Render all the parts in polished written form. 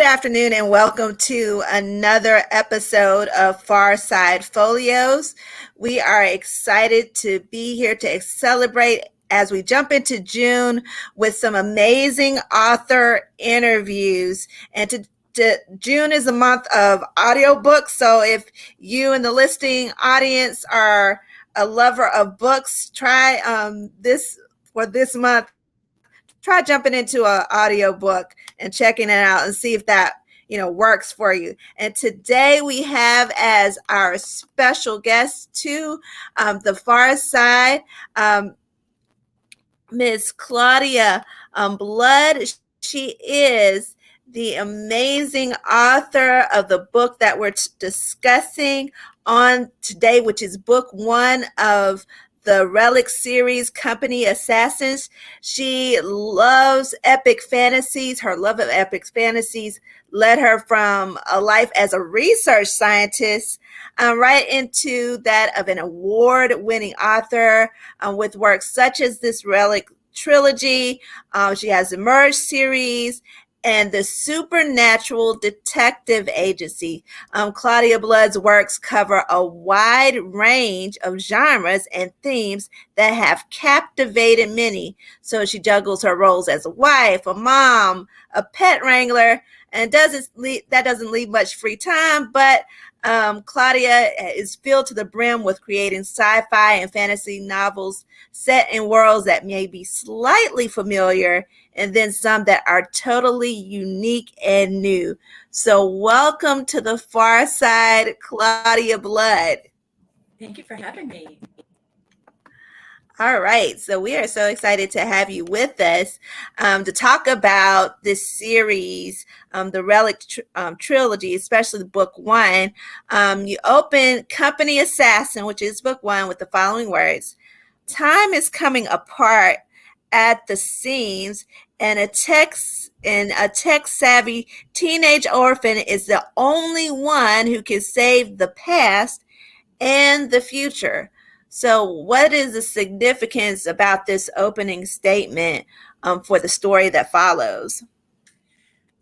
Good afternoon and welcome to another episode of Pharside Pholios. We are excited to be here to celebrate as we jump into June with some amazing author interviews. June is a month of audiobooks, so if you in the listening audience are a lover of books, try this month. Try jumping into an audiobook and checking it out and see if that works for you. And today we have as our special guest to the far side, Ms. Claudia Blood. She is the amazing author of the book that we're discussing on today, which is book one of the Relic Series, Company Assassins. She loves epic fantasies. Her love of epic fantasies led her from a life as a research scientist right into that of an award-winning author with works such as this Relic trilogy. She has the Merge series and the Supernatural Detective Agency. Claudia Blood's works cover a wide range of genres and themes that have captivated many. So she juggles her roles as a wife, a mom, a pet wrangler, and that doesn't leave much free time, but Claudia is filled to the brim with creating sci-fi and fantasy novels set in worlds that may be slightly familiar and then some that are totally unique and new. So welcome to the far side, Claudia Blood. Thank you for having me. All right, so we are so excited to have you with us to talk about this series, the Relic trilogy, especially book one. You open Company Assassin, which is book one, with the following words: "Time is coming apart at the seams, and a tech-savvy teenage orphan is the only one who can save the past and the future." So what is the significance about this opening statement for the story that follows?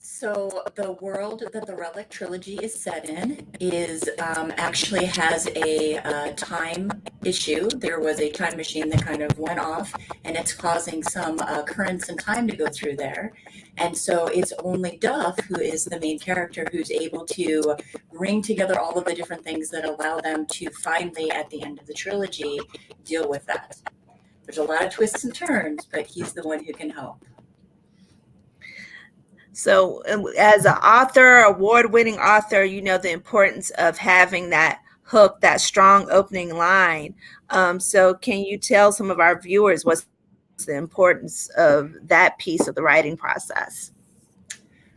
So the world that the Relic trilogy is set in is actually has a time issue. There was a time machine that kind of went off, and it's causing some currents in time to go through there. And so it's only Duff, who is the main character, who's able to bring together all of the different things that allow them to finally, at the end of the trilogy, deal with that. There's a lot of twists and turns, but he's the one who can help. So as an author, award-winning author, you know the importance of having that hook, that strong opening line. So can you tell some of our viewers what's the importance of that piece of the writing process?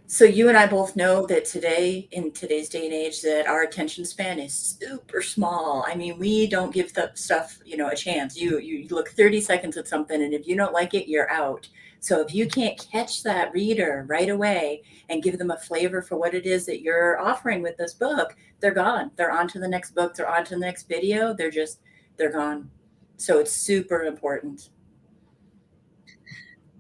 So you and I both know that today, in today's day and age, that our attention span is super small. I mean, we don't give the stuff, a chance. You look 30 seconds at something, and if you don't like it, you're out. So if you can't catch that reader right away and give them a flavor for what it is that you're offering with this book, they're gone. They're on to the next book. They're on to the next video. They're gone. So it's super important.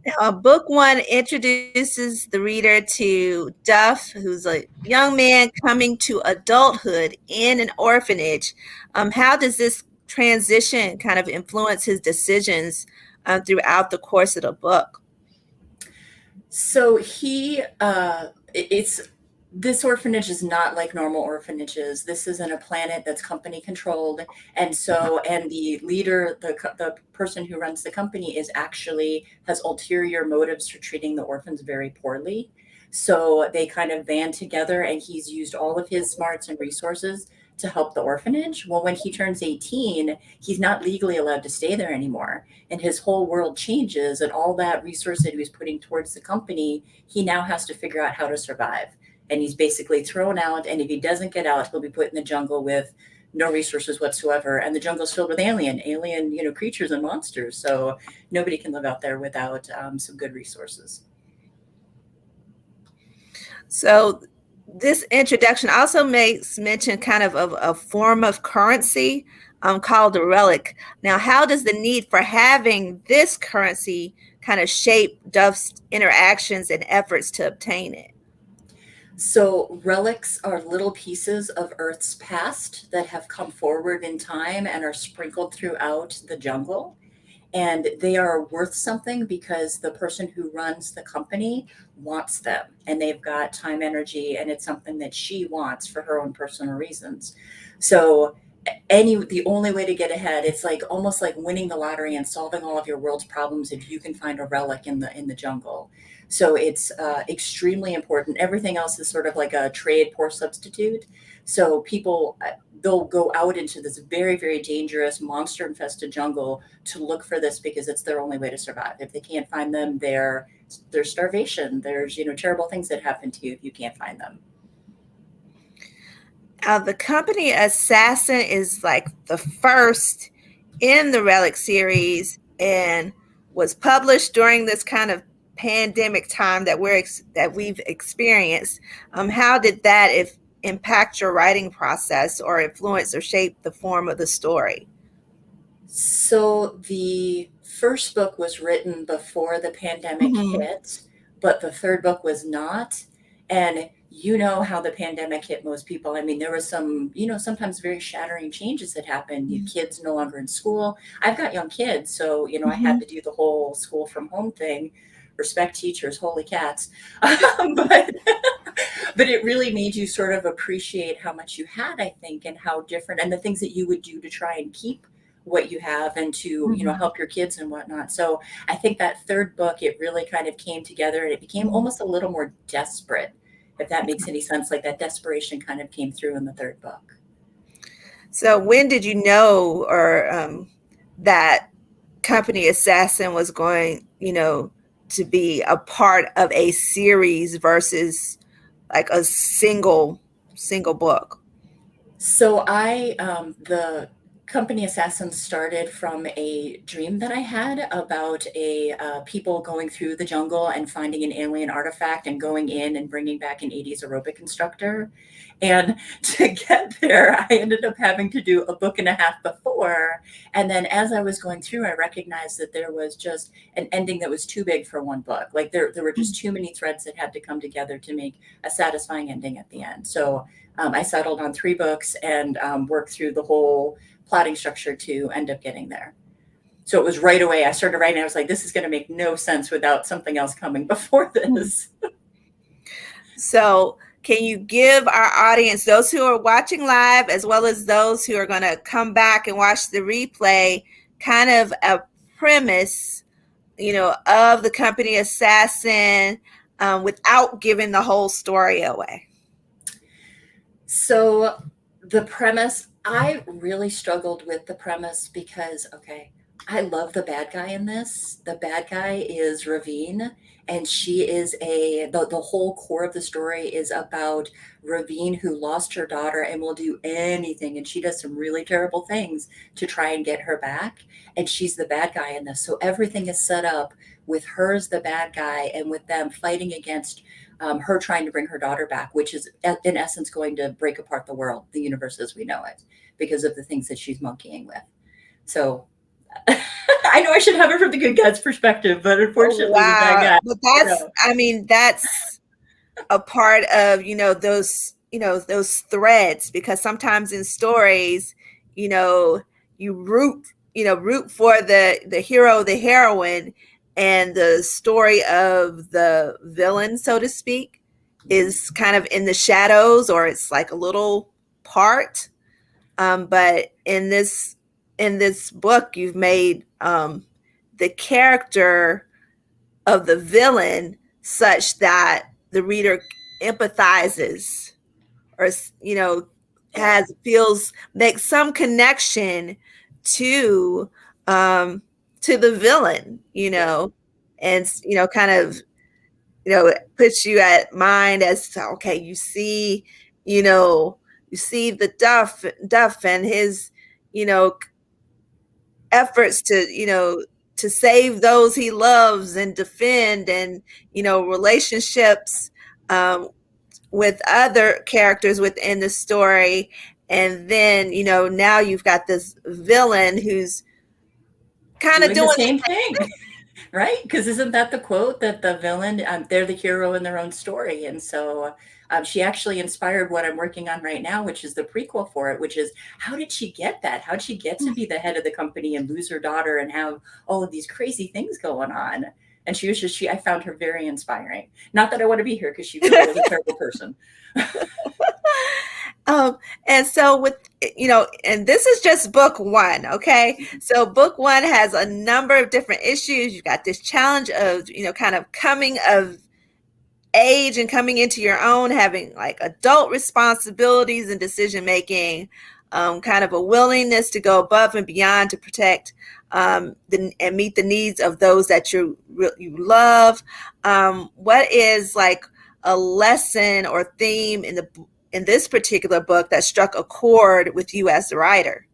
Now, book one introduces the reader to Duff, who's a young man coming to adulthood in an orphanage. How does this transition kind of influence his decisions throughout the course of the book? So this orphanage is not like normal orphanages. This is in a planet that's company controlled. And the leader, the person who runs the company has ulterior motives for treating the orphans very poorly. So they kind of band together, and he's used all of his smarts and resources to help the orphanage. Well, when he turns 18, he's not legally allowed to stay there anymore. And his whole world changes, and all that resource that he was putting towards the company, he now has to figure out how to survive. And he's basically thrown out. And if he doesn't get out, he'll be put in the jungle with no resources whatsoever. And the jungle's filled with alien, creatures and monsters. So nobody can live out there without some good resources. So this introduction also makes mention kind of a form of currency called the relic. Now, how does the need for having this currency kind of shape Duff's interactions and efforts to obtain it? So relics are little pieces of Earth's past that have come forward in time and are sprinkled throughout the jungle. And they are worth something because the person who runs the company wants them, and they've got time, energy, and it's something that she wants for her own personal reasons. So the only way to get ahead, it's like almost like winning the lottery and solving all of your world's problems if you can find a relic in the jungle. So it's extremely important. Everything else is sort of like a trade poor substitute. So people, they'll go out into this very, very dangerous monster infested jungle to look for this because it's their only way to survive. If they can't find them, there's starvation. There's, terrible things that happen to you if you can't find them. The company Assassin is like the first in the Relic series and was published during this kind of pandemic time that we've experienced. How did that impact your writing process or influence or shape the form of the story? So the first book was written before the pandemic Mhm. hit, but the third book was not. And you know how the pandemic hit most people. I mean, there was some, sometimes very shattering changes that happened. Your kids no longer in school. I've got young kids, so I had Mhm. to do the whole school from home thing. Respect teachers, holy cats. But but it really made you sort of appreciate how much you had, I think, and how different and the things that you would do to try and keep what you have and to Mhm. help your kids and whatnot. So I think that third book, it really kind of came together and it became Mhm. almost a little more desperate, if that makes any sense. Like that desperation kind of came through in the third book. So when did you know or that company Assassin was going, to be a part of a series versus like a single book? So the company Assassin started from a dream that I had about a people going through the jungle and finding an alien artifact and going in and bringing back an 80s aerobic instructor. And to get there, I ended up having to do a book and a half before. And then as I was going through, I recognized that there was just an ending that was too big for one book. Like there were just too many threads that had to come together to make a satisfying ending at the end. So I settled on three books and worked through the whole plotting structure to end up getting there. So it was right away. I started writing. I was like, this is going to make no sense without something else coming before this. So, can you give our audience, those who are watching live, as well as those who are going to come back and watch the replay, kind of a premise, of the company Assassin, without giving the whole story away? So the premise, I really struggled with the premise because, okay, I love the bad guy in this. The bad guy is Ravine, and she is the whole core of the story is about Ravine who lost her daughter and will do anything. And she does some really terrible things to try and get her back. And she's the bad guy in this. So everything is set up with her as the bad guy and with them fighting against her trying to bring her daughter back, which is in essence going to break apart the world, the universe as we know it, because of the things that she's monkeying with. So I know I should have it from the good guy's perspective, but Oh, unfortunately, the bad wow. guy. But No. that's a part of, those threads, because sometimes in stories, you know, you root for the hero, the heroine, and the story of the villain, so to speak, is kind of in the shadows, or it's like a little part. But in this book, you've made the character of the villain such that the reader empathizes, or Yeah. has feels makes some connection to um to the villain, Yeah. and kind of puts you at mind as to, okay, you know you see the Duff and his you know efforts to save those he loves and defend, and relationships um, with other characters within the story. And then now you've got this villain who's kind of Doing the doing same thing. Right? Because isn't that the quote that the villain, they're the hero in their own story? And so She actually inspired what I'm working on right now, which is the prequel for it, which is how did she get that? How did she get to be the head of the company and lose her daughter and have all of these crazy things going on? And she was just, I found her very inspiring. Not that I want to be here because she really was a terrible person. Um, and so with and this is just book one, okay? So book one has a number of different issues. You got this challenge of, kind of coming of age and coming into your own, having like adult responsibilities and decision making, kind of a willingness to go above and beyond to protect and meet the needs of those that you love. What is like a lesson or theme in this particular book that struck a chord with you as the writer?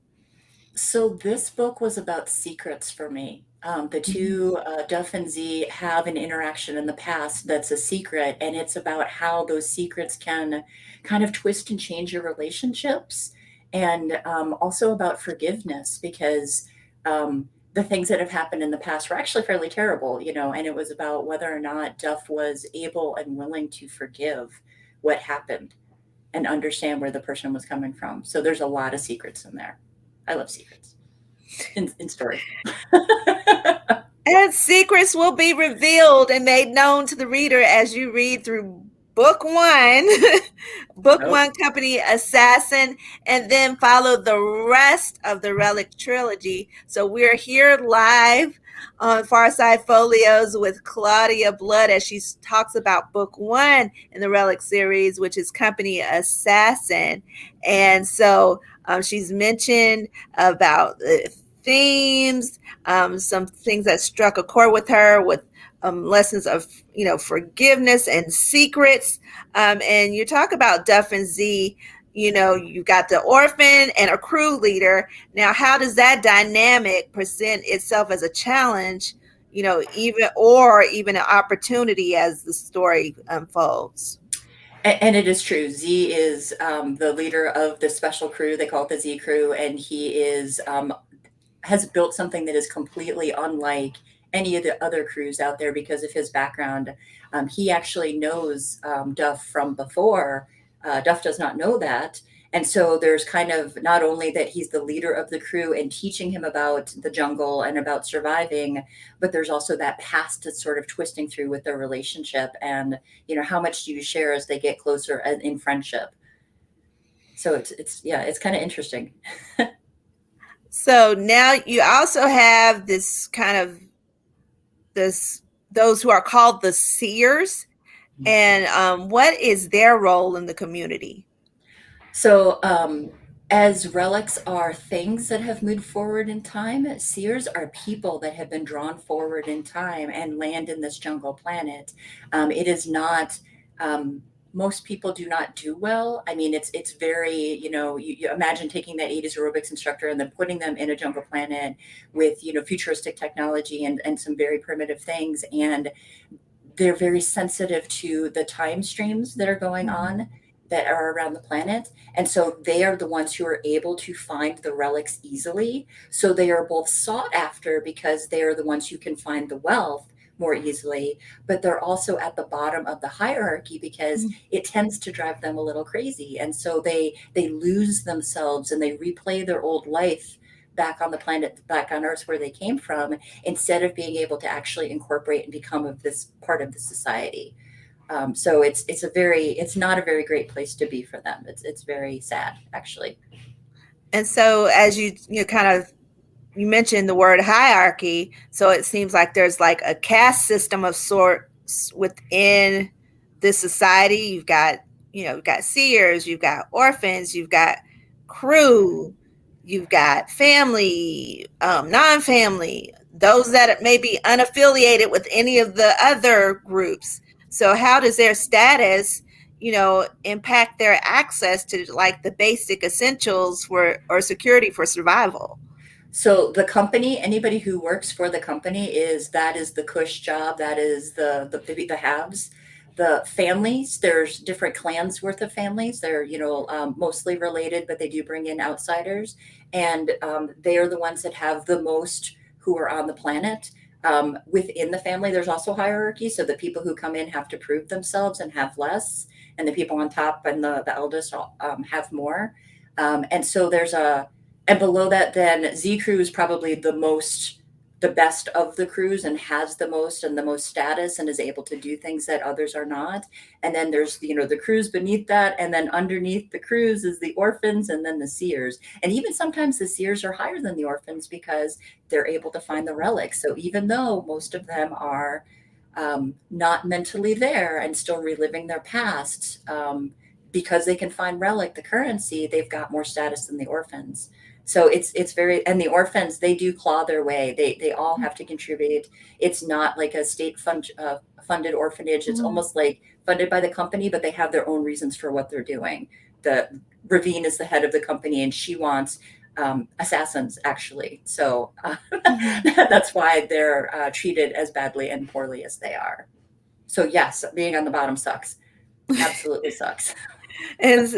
So this book was about secrets for me. The two, Duff and Z, have an interaction in the past that's a secret, and it's about how those secrets can kind of twist and change your relationships, and also about forgiveness because the things that have happened in the past were actually fairly terrible, and it was about whether or not Duff was able and willing to forgive what happened and understand where the person was coming from. So there's a lot of secrets in there. I love secrets in story. And secrets will be revealed and made known to the reader as you read through book one, book Nope. one, Company Assassin, and then follow the rest of the Relic trilogy. So we're here live on Pharside Pholios with Claudia Blood as she talks about book one in the Relic series, which is Company Assassin. And so she's mentioned about themes, some things that struck a chord with her, with lessons of forgiveness and secrets. And you talk about Duff and Z. You got the orphan and a crew leader. Now, how does that dynamic present itself as a challenge? Even an opportunity as the story unfolds. And it is true. Z is the leader of the special crew. They call it the Z crew, and he is has built something that is completely unlike any of the other crews out there because of his background. He actually knows Duff from before. Duff does not know that. And so there's kind of not only that he's the leader of the crew and teaching him about the jungle and about surviving, but there's also that past that's sort of twisting through with their relationship and, how much do you share as they get closer in friendship. So it's kind of interesting. So now you also have this kind of those who are called the seers, and what is their role in the community? So, as relics are things that have moved forward in time, seers are people that have been drawn forward in time and land in this jungle planet. It is not. Most people do not do well. I mean, it's very, you imagine taking that 80s aerobics instructor and then putting them in a jungle planet with, futuristic technology and some very primitive things. And they're very sensitive to the time streams that are going on that are around the planet. And so they are the ones who are able to find the relics easily. So they are both sought after because they are the ones who can find the wealth more easily, but they're also at the bottom of the hierarchy because it tends to drive them a little crazy. And so they lose themselves and they replay their old life back on the planet, back on Earth where they came from, instead of being able to actually incorporate and become of this part of the society. So it's not a very great place to be for them. It's very sad, actually. And so as you kind of you mentioned the word hierarchy, so it seems like there's like a caste system of sorts within this society. You've got seers, you've got orphans, you've got crew, you've got family, non-family, those that may be unaffiliated with any of the other groups. So how does their status impact their access to like the basic essentials for or security for survival? So the company, anybody who works for the company that is the cush job. That is the haves. The families, there's different clans worth of families. They're, mostly related, but they do bring in outsiders. And they are the ones that have the most who are on the planet. Within the family, there's also hierarchy. So the people who come in have to prove themselves and have less, and the people on top and the eldest have more. And so and below that, then Z crew is probably the best of the crews and has the most and the most status and is able to do things that others are not. And then there's, the crews beneath that. And then underneath the crews is the orphans and then the seers. And even sometimes the seers are higher than the orphans because they're able to find the relics. So even though most of them are not mentally there and still reliving their past, because they can find relic, the currency, they've got more status than the orphans. So it's very, and the orphans, they do claw their way. They all have to contribute. It's not like a funded orphanage. It's Mhm. almost like funded by the company, but they have their own reasons for what they're doing. The Ravine is the head of the company, and she wants assassins, actually. So Mhm. that's why they're treated as badly and poorly as they are. So yes, being on the bottom sucks. Absolutely sucks. And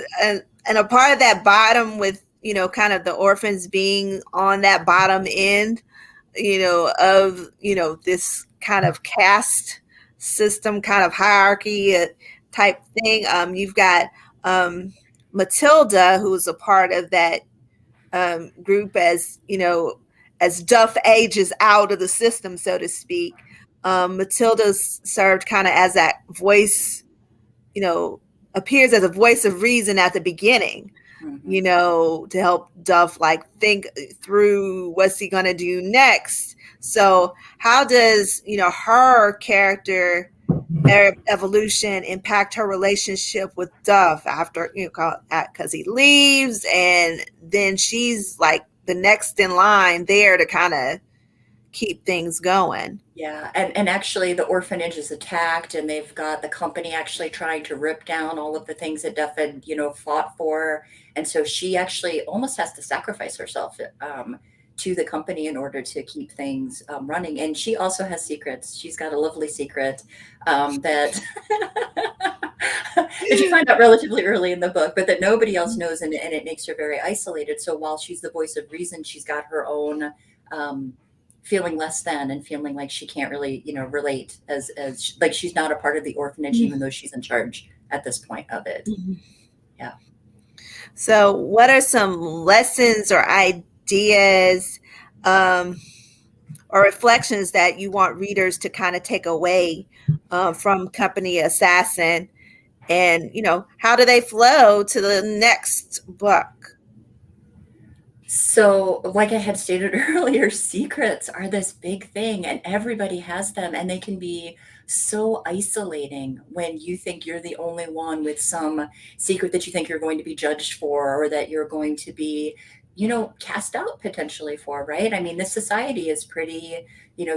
a part of that bottom with kind of the orphans being on that bottom end of this kind of caste system, kind of hierarchy type thing. You've got um, Matilda, who's a part of that group, as Duff ages out of the system, so to speak. Matilda's served kind of as that voice, you know, appears as a voice of reason at the beginning, Hmm. to help Duff like think through what's he gonna do next. So how does her character evolution impact her relationship with Duff after because he leaves, and then she's like the next in line there to kind of keep things going. Yeah, and actually the orphanage is attacked, and they've got the company actually trying to rip down all of the things that Duff had, fought for. And so she actually almost has to sacrifice herself to the company in order to keep things running. And she also has secrets. She's got a lovely secret that that you find out relatively early in the book, but that nobody else knows, and it makes her very isolated. So while she's the voice of reason, she's got her own um, feeling less than and feeling like she can't really, relate as like she's not a part of the orphanage, even though she's in charge at this point of it. Yeah. So, what are some lessons or ideas, um, or reflections that you want readers to kind of take away from Company Assassin? And, how do they flow to the next book? So, like I had stated earlier, secrets are this big thing, and everybody has them, and they can be so isolating when you think you're the only one with some secret that you think you're going to be judged for, or that you're going to be, cast out potentially for, right? I mean, this society is pretty,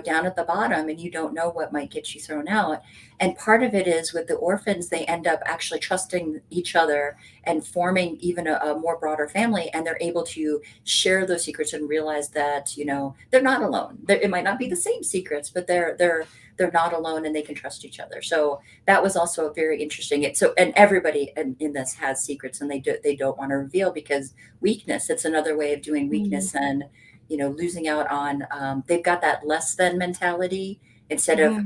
down at the bottom, and you don't know what might get you thrown out. And part of it is with the orphans, they end up actually trusting each other and forming even a more broader family, and they're able to share those secrets and realize that they're not alone. It might not be the same secrets, but they're not alone, and they can trust each other. So that was also very interesting. And everybody in this has secrets, and they don't want to reveal because weakness. It's another way of doing weakness and losing out on. They've got that less than mentality instead of Mhm.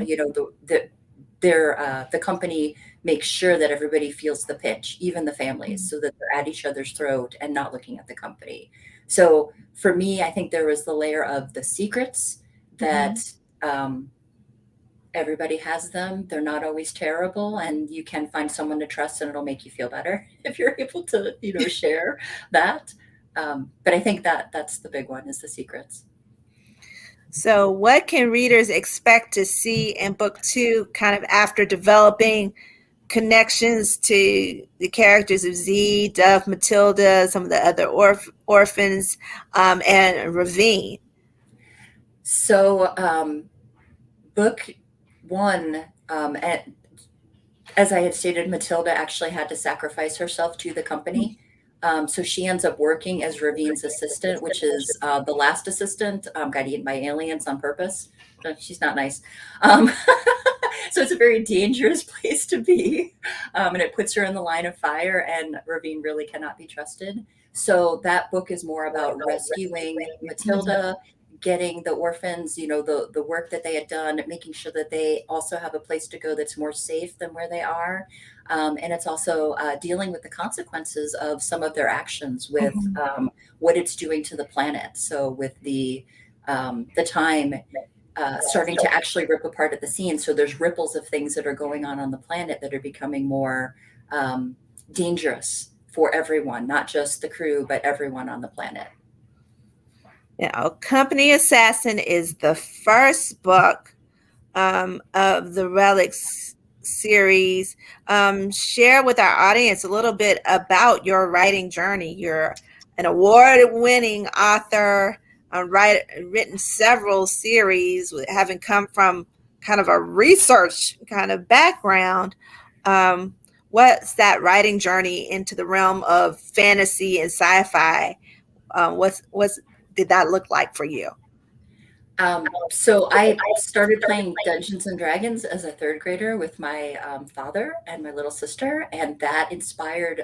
the company makes sure that everybody feels the pinch, even the families, so that they're at each other's throat and not looking at the company. So for me, I think there was the layer of the secrets that Mhm. um, everybody has them. They're not always terrible, and you can find someone to trust, and it'll make you feel better if you're able to, share that. But I think that's the big one is the secrets. So, what can readers expect to see in book two, kind of after developing connections to the characters of Z, Dove, Matilda, some of the other orphans, and Ravine? So book one, as I had stated, Matilda actually had to sacrifice herself to the company. So she ends up working as Ravine's assistant, which is the last assistant got eaten by aliens on purpose. She's not nice. Um, so it's a very dangerous place to be. And it puts her in the line of fire, and Ravine really cannot be trusted. So that book is more about rescuing Matilda, getting the orphans, the work that they had done, making sure that they also have a place to go that's more safe than where they are. And it's also dealing with the consequences of some of their actions with Mhm. what it's doing to the planet. So with the time starting to actually rip apart at the seams. So there's ripples of things that are going on the planet that are becoming more um, dangerous for everyone, not just the crew, but everyone on the planet. Company Assassin is the first book of the Relics series. Share with our audience a little bit about your writing journey. You're an award-winning author, written several series, having come from kind of a research kind of background. What's that writing journey into the realm of fantasy and sci-fi? What's did that look like for you? So I started playing Dungeons and Dragons as a third grader with my father and my little sister, and that inspired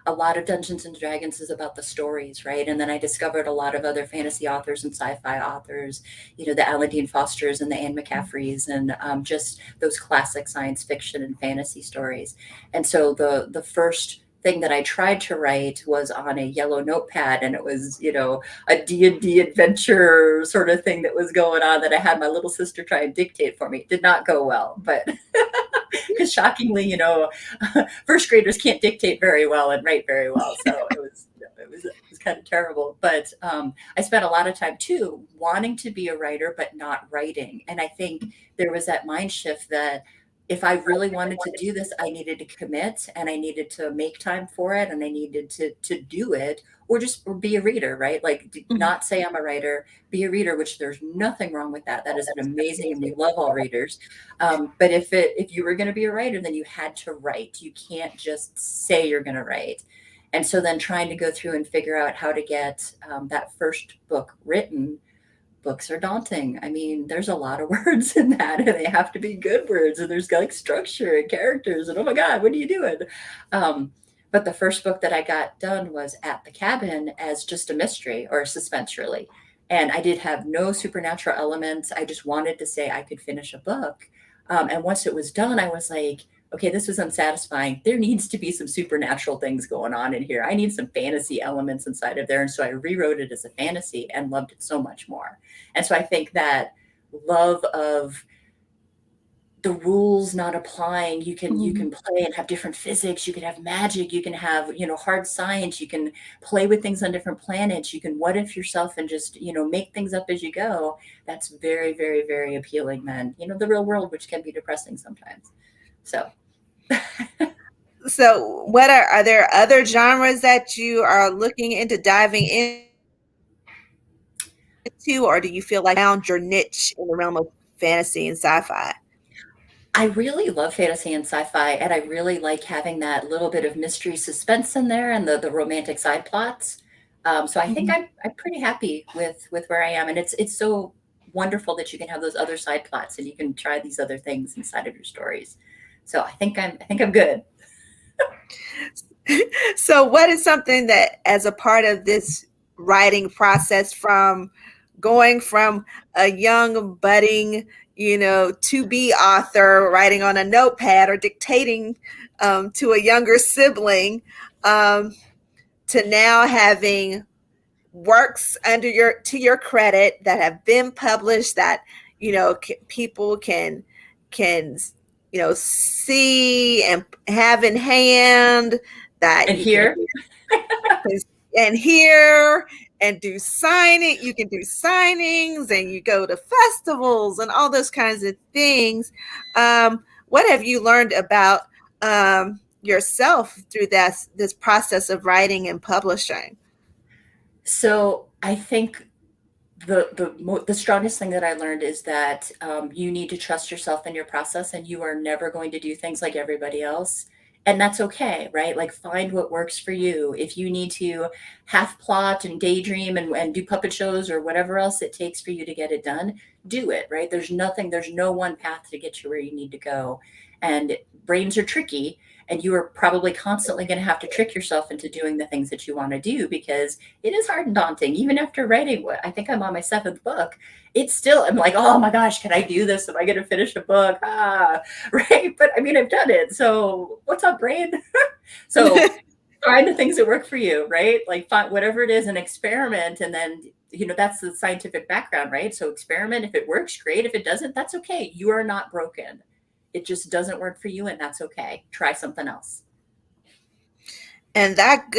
a lot of Dungeons and Dragons is about the stories, right? And then I discovered a lot of other fantasy authors and sci-fi authors, the Alan Dean Fosters and the Anne McCaffreys, and just those classic science fiction and fantasy stories. And so the first thing that I tried to write was on a yellow notepad, and it was, a D&D adventure sort of thing that was going on that I had my little sister try and dictate for me. It did not go well, but because shockingly, first graders can't dictate very well and write very well. So it was kind of terrible. But I spent a lot of time too wanting to be a writer, but not writing. And I think there was that mind shift that if I really wanted to do this, I needed to commit and I needed to make time for it and I needed to do it or be a reader, right? Like Mhm. not say I'm a writer, be a reader, which there's nothing wrong with that. That is an amazing and we love all readers. But if you were going to be a writer, then you had to write. You can't just say you're going to write. And so then trying to go through and figure out how to get that first book written. Books are daunting. I mean, there's a lot of words in that, and they have to be good words, and there's like structure and characters, and oh my God, what are you doing? But the first book that I got done was At the Cabin as just a mystery or a suspense, really. And I did have no supernatural elements. I just wanted to say I could finish a book. And once it was done, I was like, okay, this was unsatisfying. There needs to be some supernatural things going on in here. I need some fantasy elements inside of there. And so I rewrote it as a fantasy and loved it so much more. And so I think that love of the rules not applying, you can play and have different physics, you can have magic, you can have, hard science, you can play with things on different planets, you can what if yourself and just, make things up as you go. That's very, very, very appealing than, the real world, which can be depressing sometimes. So So, are there other genres that you are looking into diving into, or do you feel like you found your niche in the realm of fantasy and sci-fi? I really love fantasy and sci-fi, and I really like having that little bit of mystery suspense in there and the romantic side plots. So I think Mhm. I'm pretty happy with where I am, and it's so wonderful that you can have those other side plots and you can try these other things inside of your stories. So I think I'm good. So, what is something that, as a part of this writing process, from going from a young budding, to be author, writing on a notepad or dictating to a younger sibling, um, to now having works under your credit that have been published that people can see and have in hand, that And you can here, and hear and do signing you can do signings, and you go to festivals and all those kinds of things. What have you learned about yourself through this process of writing and publishing? so I think the strongest thing that I learned is that you need to trust yourself in your process, and you are never going to do things like everybody else, and that's okay, right? Like find what works for you. If you need to half plot and daydream and do puppet shows or whatever else it takes for you to get it done, do it, right? There's no one path to get you where you need to go, and brains are tricky. And you are probably constantly going to have to trick yourself into doing the things that you want to do, because it is hard and daunting. Even after writing what I think I'm on my seventh book, it's still, I'm like, oh my gosh, can I do this? Am I going to finish a book? Right. But I mean, I've done it. So what's up, brain? So find the things that work for you, right? Like find whatever it is and experiment. And then, that's the scientific background, right? So experiment. If it works, great. If it doesn't, that's okay. You are not broken. It just doesn't work for you, and that's okay. Try something else. And that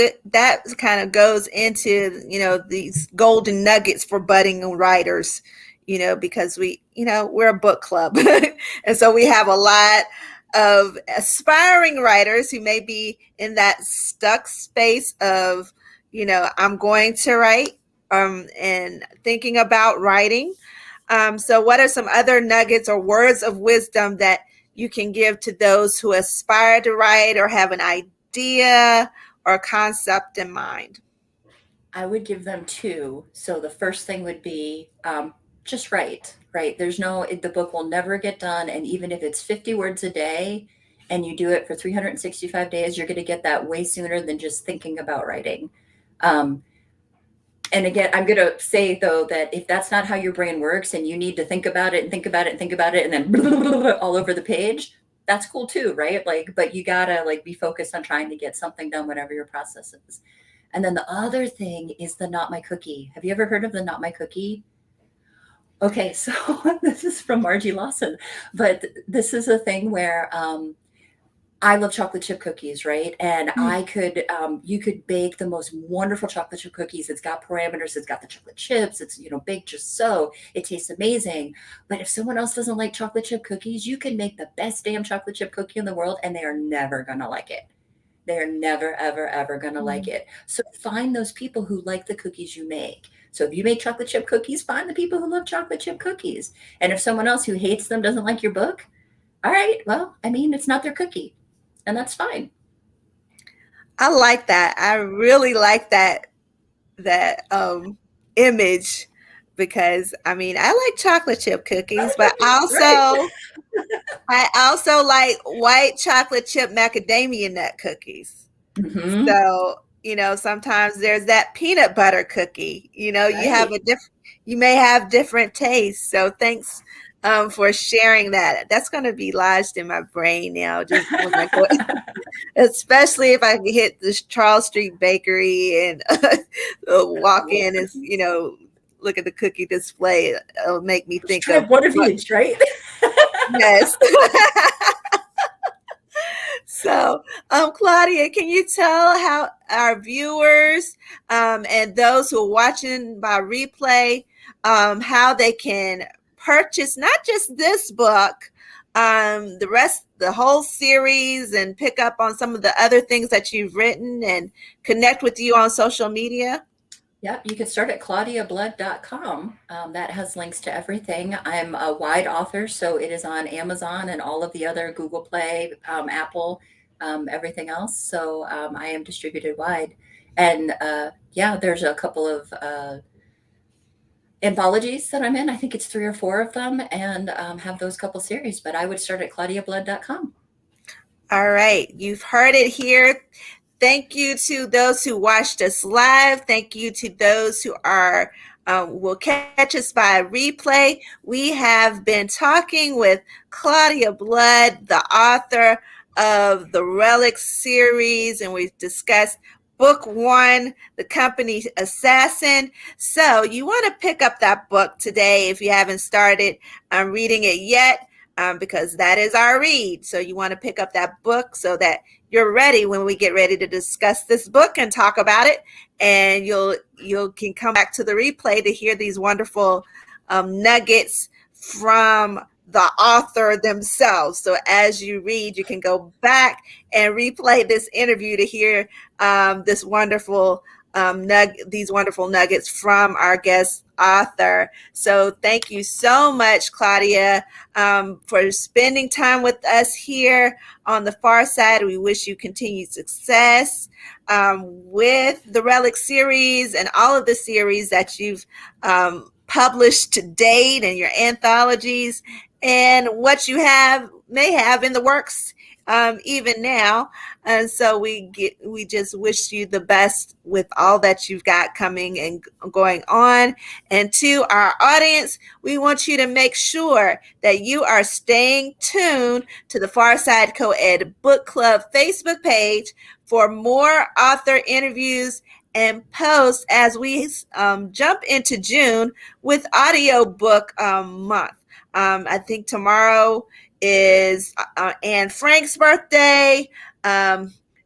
kind of goes into, these golden nuggets for budding writers, because we're a book club. And so we have a lot of aspiring writers who may be in that stuck space of, I'm going to write, and thinking about writing. So what are some other nuggets or words of wisdom that you can give to those who aspire to write or have an idea or concept in mind? I would give them two. So the first thing would be, just write, right? The book will never get done. And even if it's 50 words a day and you do it for 365 days, you're going to get that way sooner than just thinking about writing. Um, and again, I'm going to say though that if that's not how your brain works and you need to think about it and think about it and think about it and then all over the page, that's cool too, right? Like, but you gotta like be focused on trying to get something done, whatever your process is. And then the other thing is the not my cookie. Have you ever heard of the not my cookie? Okay, so this is from Margie Lawson, but this is a thing where I love chocolate chip cookies, right? And you could bake the most wonderful chocolate chip cookies. It's got parameters. It's got the chocolate chips. It's, baked just so. It tastes amazing. But if someone else doesn't like chocolate chip cookies, you can make the best damn chocolate chip cookie in the world, and they are never going to like it. They're never, ever, ever going to like it. So find those people who like the cookies you make. So if you make chocolate chip cookies, find the people who love chocolate chip cookies. And if someone else who hates them doesn't like your book, all right, well, I mean, it's not their cookie, and that's fine. I like that. I really like that image, because I mean, I like chocolate chip cookies, but Right. I also like white chocolate chip macadamia nut cookies. Hmm. So, sometimes there's that peanut butter cookie. Right. You may have different tastes. So thanks for sharing that. That's going to be lodged in my brain now. Just when I go, especially if I hit this Charles Street Bakery and walk in and look at the cookie display. It'll make me Just think try of one of what. each, right? Yes. So, Claudia, can you tell how our viewers and those who are watching by replay, how they can purchase not just this book, the whole series, and pick up on some of the other things that you've written and connect with you on social media? Yep, you can start at claudiablood.com. That has links to everything. I'm a wide author, so it is on Amazon and all of the other Google Play, Apple, everything else. So I am distributed wide. And yeah, there's a couple of anthologies that I'm in. I think it's 3 or 4 of them, and have those couple series. But I would start at claudiablood.com. All right, you've heard it here. Thank you to those who watched us live. Thank you to those who will catch us by replay. We have been talking with Claudia Blood, the author of the Relic series, and we've discussed book 1, The Company Assassin. So you want to pick up that book today if you haven't started reading it yet, because that is our read. So you want to pick up that book so that you're ready when we get ready to discuss this book and talk about it, and you can come back to the replay to hear these wonderful nuggets from the author themselves. So as you read, you can go back and replay this interview to hear this wonderful these wonderful nuggets from our guest author. So thank you so much, Claudia, for spending time with us here on the Pharside. We wish you continued success with the Relic series and all of the series that you've published to date and your anthologies and what you have may have in the works even now. And so we just wish you the best with all that you've got coming and going on. And to our audience, we want you to make sure that you are staying tuned to the Pharside Co-Ed Book Club Facebook page for more author interviews and posts as we jump into June with audiobook month. I think tomorrow is Anne Frank's birthday.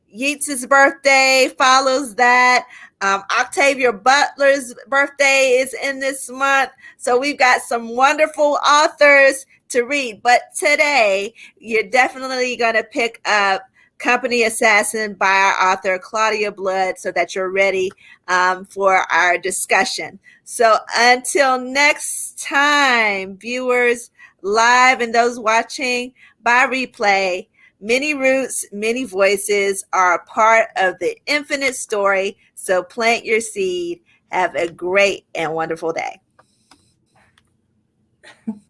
Yeats's birthday follows that. Octavia Butler's birthday is in this month. So we've got some wonderful authors to read. But today, you're definitely going to pick up Company Assassin by our author Claudia Blood so that you're ready for our discussion. So until next time, viewers live and those watching by replay, many roots, many voices are a part of the infinite story. So plant your seed. Have a great and wonderful day.